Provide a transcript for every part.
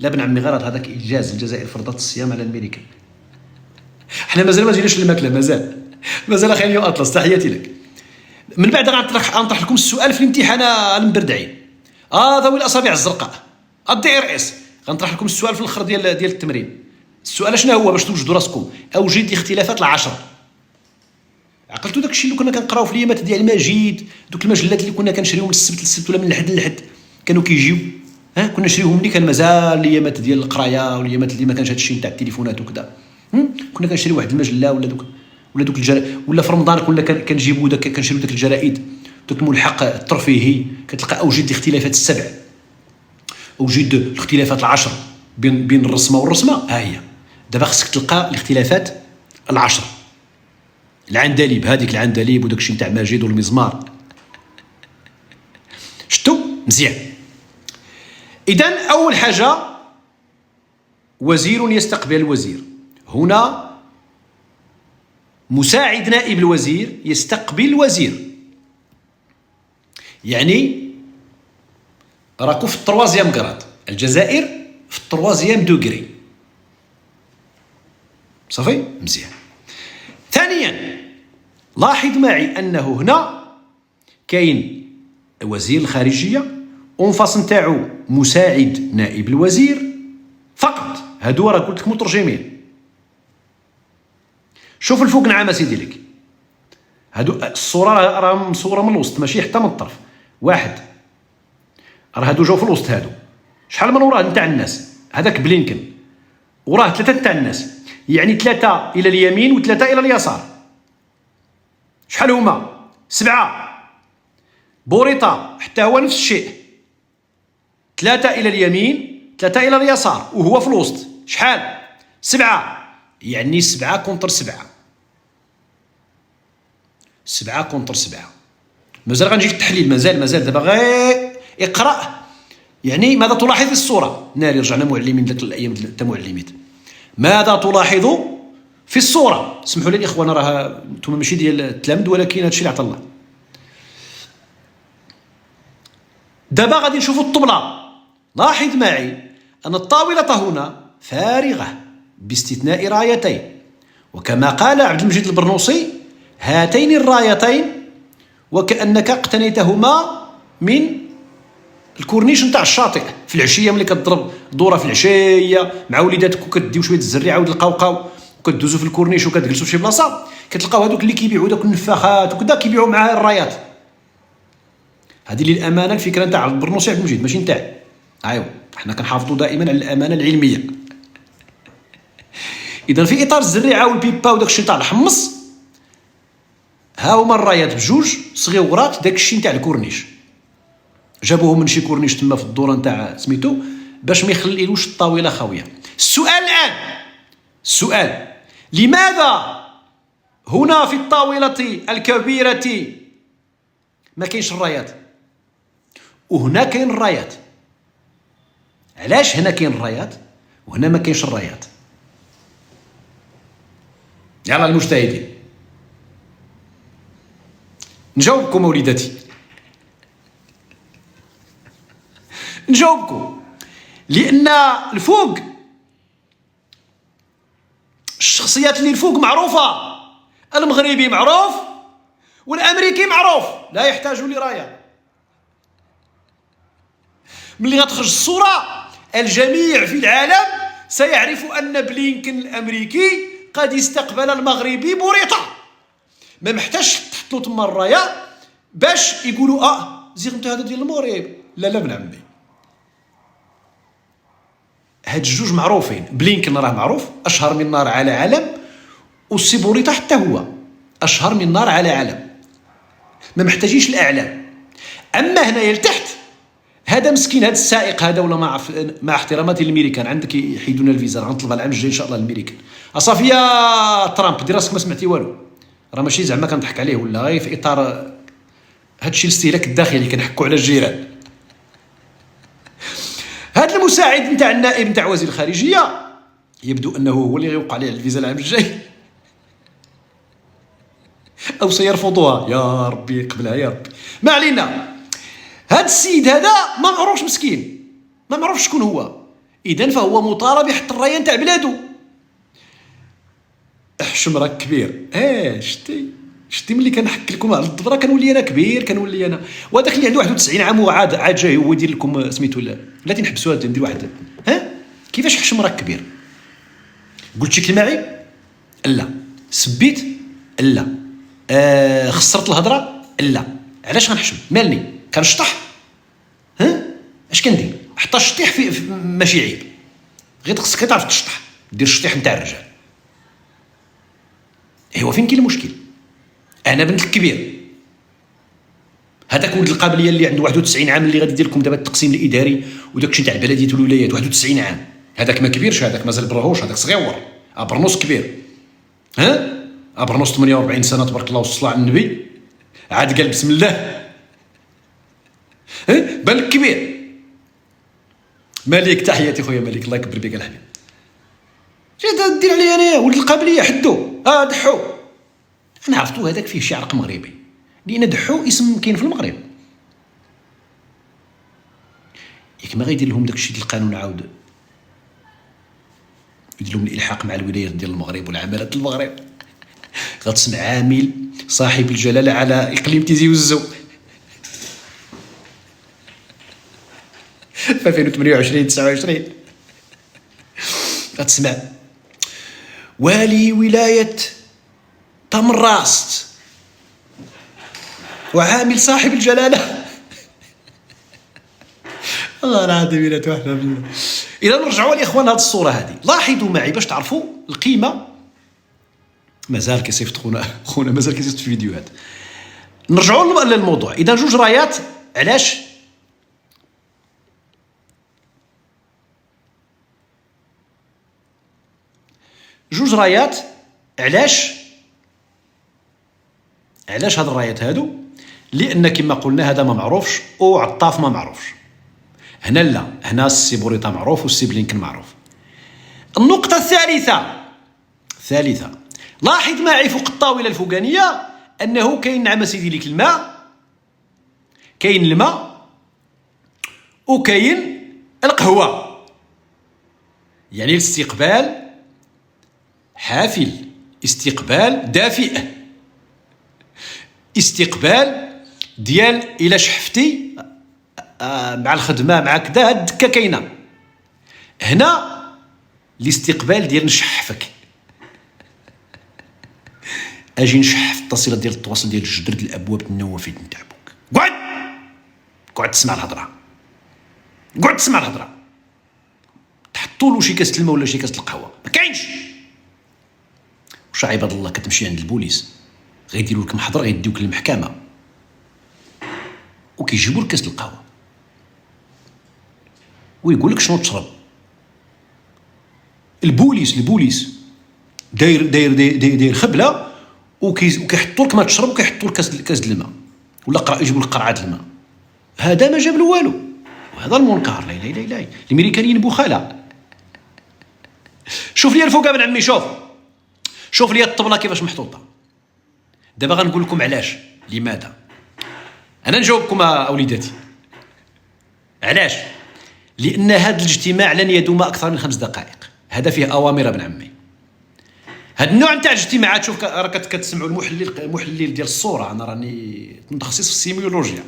لا بن عمي غلط، هذاك انجاز. الجزائر فرضت الصيام على الميريكان. احنا مازال ما جيناش للماكله، مازال اخي اليوم اطلس، تحياتي لك. من بعد غنطرح لكم السؤال في الامتحان المبردعين، ذوي الاصابع الزرقاء الدي ار اس. غنطرح لكم السؤال في الاخر ديال التمرين. السؤال شنو هو باش توجدوا راسكم؟ اوجد الاختلافات العشر. عقلتوا داك الشيء اللي كنا كنقراو في اليامات ديال المجيد، دوك المجلات اللي كنا كنشريهم من السبت للسبت ولا من الحد للحد، كانوا كيجيو كنا نشريوهم ملي كان مازال اليامات ديال القرايه واليامات اللي ما كانش هادشي نتاع التليفونات وكذا. كنا كنشريو واحد المجله ولا دوك ولا في رمضان كنا كنجيبوا كنشريو داك الجرائد، دوك الملحق الترفيهي، كتلقى اوجد الاختلافات السبع، اوجد الاختلافات العشر بين الرسمه والرسمه. ها هي دابا خصك تلقى الاختلافات العشر. العندليب، هذيك العندليب وداك الشيء نتاع ماجد والمزمار. شتو مزيان. اذا اول حاجه وزير يستقبل الوزير. هنا مساعد نائب الوزير يستقبل الوزير، يعني راكو في التروازيام كراد. الجزائر في التروازيام دوغري. صافي مزيان. ثانيا لاحظ معي انه هنا كاين وزير الخارجيه اونفاس نتاعو مساعد نائب الوزير فقط. هادو راه قلت لك مترجمين. شوف الفوق نعم سيدي لك، هادو الصوره راه مصوره من الوسط ماشي حتى من الطرف. واحد راه هادو جاو في الوسط. هادو شحال من وراه نتاع الناس؟ هذاك بلينكن وراه ثلاثه تاع الناس، يعني ثلاثه الى اليمين وثلاثه الى اليسار. شحال هما؟ 7. بوريطه حتى هو نفس الشيء، 3 الى اليمين 3 الى اليسار، وهو في الوسط. شحال؟ 7. يعني 7 كونتر 7. 7 كونتر 7. مازال غنجي في التحليل، مازال دابا غير اقرا. يعني ماذا تلاحظ في الصوره؟ ناري رجعنا معلمين ذاك الايام تاع معلمين. ماذا تلاحظ في الصوره؟ اسمحوا لي الاخوان، راه انتم ماشي ديال التلامذ، ولكن هادشي اللي عطا الله. دابا غادي نشوفوا الطبله. لاحظ معي ان الطاوله هنا فارغه باستثناء رايتين، وكما قال عبد المجيد البرنوصي هاتين الرايتين وكأنك اقتنيتهما من الكورنيش نتاع الشاطئ في العشيه، ملي كتضرب دوره في العشيه مع وليداتك وكديو شويه الزريعه ود القوقاو وكدوزو في الكورنيش وكتجلسوا في شي بلاصه، كتلقاو هذوك اللي كيبيعوا داك النفاخات وكذا كيبيعوا معها الرايات. هذه للامانه الفكره نتاع البرنوصي عبد المجيد ماشي نتاعي. ايوا حنا كنحافظوا دائما على الامانه العلميه. اذا في اطار الزريعه والبيبا وداك الشيء تاع الحمص، ها هما الرايات بجوج صغيورات داك الشيء نتاع الكورنيش، جابوهم من شي كورنيش تما في الدوره نتاع سميتو باش ما يخليلوش الطاوله خاويه. السؤال الان، السؤال لماذا هنا في الطاوله الكبيره ما كاينش الرايات وهنا كاين الرايات؟ علاش هنا كاين الرايات وهنا ما كاينش الرايات؟ يلا المجتهدين نجاوبكم وليداتي، نجاوبكم. لان الفوق الشخصيات اللي الفوق معروفه، المغربي معروف والامريكي معروف، لا يحتاج لرايه. ملي غتخرج الصوره الجميع في العالم سيعرف ان بلينكن الامريكي قد استقبل المغربي بوريطه. ما محتاجش تحط له تما الرايه باش يقولوا زير انت هذا ديال المغرب. لا ابن عمي، هاد الجوج معروفين. بلينكن راه معروف اشهر من نار على علم، والسي بوريطه حتى هو اشهر من نار على علم، ما محتاجيش الاعلام. اما هنايا لتحت هذا مسكين، هذا السائق هذا، ولا مع احتراماتي للميريكان، عندك يحيدونا الفيزا، غنطلبها العام الجاي ان شاء الله الميريكان. صافي يا ترامب دير راسك ما سمعتي والو، راه ماشي زعما كنضحك عليه ولا غير في اطار هادشي الاستهلاك الداخلي كنحكوا على الجيران. هذا المساعد نتاع النائب نتاع وزير الخارجيه يبدو انه هو اللي غيوقع عليه الفيزا العام الجاي او سيرفضها. يا ربي يقبلها يا ربي. ما علينا. هذا السيد هذا ما معروفش مسكين، ما معروفش شكون هو. اذا فهو مطالب يحط الرايه نتاع بلادو. احشم راك كبير. شتي ملي كنحكي لكم على الضبره كنولي انا كبير، كنولي انا. وهذاك اللي عنده 91 عام وعاد جاي هو يدير لكم سميتو لا تنحبسوا هذا ندير واحد. كيفاش حشم راك كبير؟ قلت شي كلمه عيب؟ لا. سبيت؟ لا. خسرت الهضره؟ لا. علاش غنحشم؟ مالني كنشطح؟ اش كندير؟ حتى الشطيح في ماشي عيب، غير خصك تعرف تشطح، دير الشطيح نتاع الرجال. ايوا فين كاين المشكل؟ انا بنت الكبير، هذاك ولد القابليه اللي عنده 91 عام اللي غادي يدير لكم دابا التقسيم الاداري وداكشي تاع البلديه والولايات، 91 عام، هذاك ما كبيرش، هذاك مازال برهوش، هذاك صغيور. ابرنوس كبير. ابرنوس 48 سنه تبارك الله والصلاه على النبي، عاد قال بسم الله. بان لك كبير. مالك تحياتي خويا مالك، الله يكبر بك الحبيب. جا دير عليا انا ولد القابليه حدو دحو. انا عرفتو هذاك فيه شي عرق مغربي، لان دحو اسم كاين في المغرب. ياك ما غيدير لهم داكشي ديال القانون عاود يدير لهم الالحاق مع الولايات ديال المغرب والعمالات المغرب، غتسمع عامل صاحب الجلاله على اقليم تيزي وزو في 2028 29 غتسمع والي ولايه تمراست وعامل صاحب الجلاله. الله العظيم الا توحنا بالله. اذا نرجعوا الاخوان لهذه الصوره هذه، لاحظوا معي باش تعرفوا القيمه. مازال كيصيفط خونا مازال كيصيفط في فيديوهات. نرجعوا للموضوع. اذا جوج رايات علاش؟ جوج رايات علاش هاد الرايات هادو؟ لان كما قلنا هذا ما معروفش وعطاف ما معروفش. هنا لا، هنا السي بوريطه معروف والسي بلينكن معروف. النقطه الثالثه لاحظ معي فوق الطاوله الفوقانيه انه كاين نعم سيدي ليك الماء، كاين الماء وكاين القهوه، يعني الاستقبال حافل، استقبال دافئ، استقبال ديال الى شحفتي مع الخدمه مع كذا هاد الدكه كاينه. هنا الاستقبال ديال نشحفك، اجي نشحف التصيله ديال التواصل ديال الجدر ديال الابواب النوافذ نتاع بوك. قعد تسمع الهضره، قعد تسمع الهضره. تحطوا له شي كاس الماء ولا شي كاس القهوه، ما كاينش. واش عباد الله كتمشي عند البوليس غيديروا لك محضر، غيديوك للمحكمه وكيجيبوا لك كاس القهوه ويقول لك شنو تشرب. البوليس داير خبله وكيحطوا لك ما تشرب وكيحطوا لك كاس الماء ولا يجيبوا لك قرعه الماء. هذا ما جاب له والو، وهذا المنكر. لا لا لا لا، الامريكانيين بخلاء. شوف لي الفوق بن عمي، شوف لي الطبله كيفاش محطوطه. دابا غنقول لكم علاش، لماذا. انا نجاوبكم اوليداتي علاش. لان هذا الاجتماع لن يدوم اكثر من 5 دقائق. هذا فيه اوامر ابن عمي. هذا النوع نتاع الاجتماعات، شوف راك كتسمعوا المحلل ديال الصوره، انا راني متخصص في السيميولوجيا.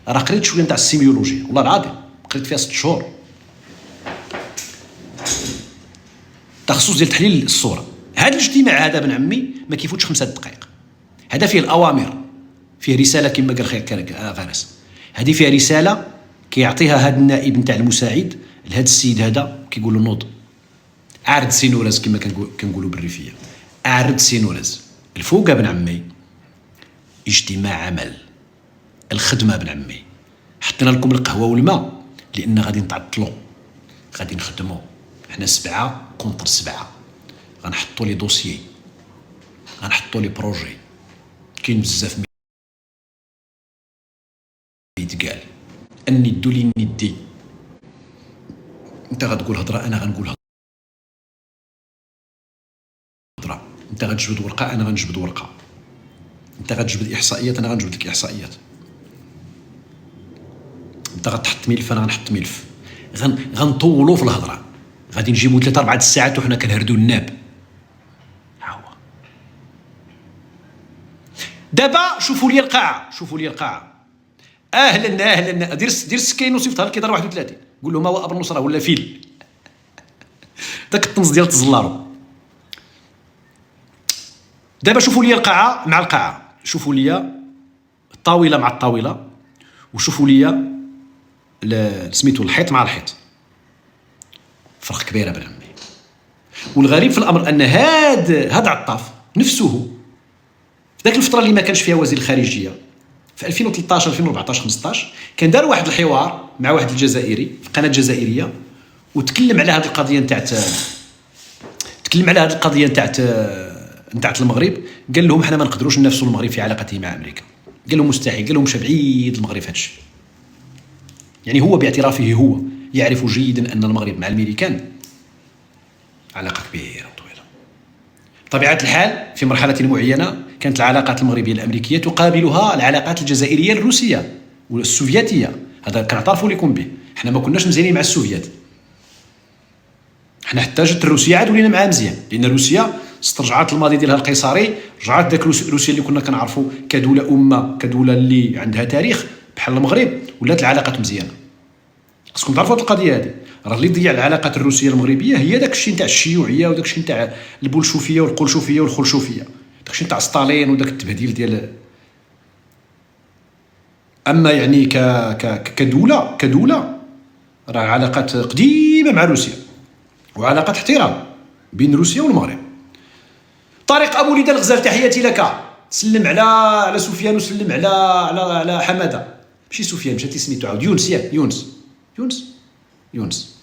راه قريت شويه نتاع السيميولوجيا والله العظيم، قريت فيها 6 شهور تخصص ديال تحليل الصوره. هذا الاجتماع هذا ابن عمي ما كيفوتش 5 دقائق. هذا فيه الاوامر، فيه رساله كما قال خير غارس. هذه فيها رساله كيعطيها هذا النائب نتاع المساعد لهذا السيد هذا، كيقول له نوض عارض سينوراز كما كنقولوا بالريفيه، عارض سينوراز. الفوق ابن عمي اجتماع عمل، الخدمه ابن عمي. حطينا لكم القهوه والماء لان غادي نتعطلوا، غادي نخدموا حنا 7 كونتر 7، غنحطوا لي دوسيي، غنحطوا لي بروجي، كاين بزاف يتقال. الند لي ندي، انت غتقول هضره انا غنقول هضره، انت غتجبد ورقه انا غنجبد ورقه، انت غتجبد احصائيات انا غنجبد لك احصائيات. انت غتحط ملف انا غنحط ملف، غنطولوا في الهضره، غادي نجيبوا 3 4 الساعات وحنا كنهردوا الناب. ها هو دابا شوفوا لي القاعه، شوفوا لي القاعه. اهلا دير السكين وصيفطها لك كيدار 31، قول له ما هو ابو النصره ولا فيل داك الطنز ديال تزلارو. دابا شوفوا لي القاعه مع القاعه، شوفوا لي الطاوله مع الطاوله، وشوفوا لي سميتو الحيط مع الحيط. فرق كبيره بن عمي. والغريب في الامر ان هاد عطاف نفسه في ذاك الفتره اللي ما كانش فيها وزير الخارجيه في 2013 2014 15 كان دار واحد الحوار مع واحد الجزائري في قناه جزائريه، وتكلم على هذه القضيه نتاع المغرب. قال لهم حنا ما نقدروش ننافسوا المغرب في علاقته مع امريكا. قال لهم مستحيل، قال لهم مشى بعيد المغرب هذا الشيء. يعني هو باعترافه هو يعرف جيدا ان المغرب مع الامريكان علاقه كبيره وطويله. طبيعه الحال في مرحله معينه كانت العلاقات المغربيه الامريكيه تقابلها العلاقات الجزائريه الروسيه والسوفيتيه. هذا كنعترفوا لكم به، حنا ما كناش مزيانين مع السوفيات، حنا حتى جات روسيا عاد ولينا معاها مزيان، لان روسيا استرجعت الماضي ديالها القيصري، رجعت داك روسيا اللي كنا كنعرفوا كدوله كدوله اللي عندها تاريخ بحال المغرب، ولات العلاقات مزيانه. خصكم تعرفوا هذه القضيه هذه، راه اللي ضيع العلاقات الروسيه المغربيه هي داك الشيء نتاع الشيوعيه وداك الشيء نتاع البولشوفيه والقلشوفيه والخلشوفيه، داك الشيء نتاع ستالين وداك التبهديل ديال. اما يعني كدوله راه علاقات قديمه مع روسيا وعلاقات احترام بين روسيا والمغرب. طارق ابو ليدى الغزال تحياتي لك، سلم على سفيان وسلم على حماده، ماشي سفيان مشاتي سميتو عاود يونس، يونس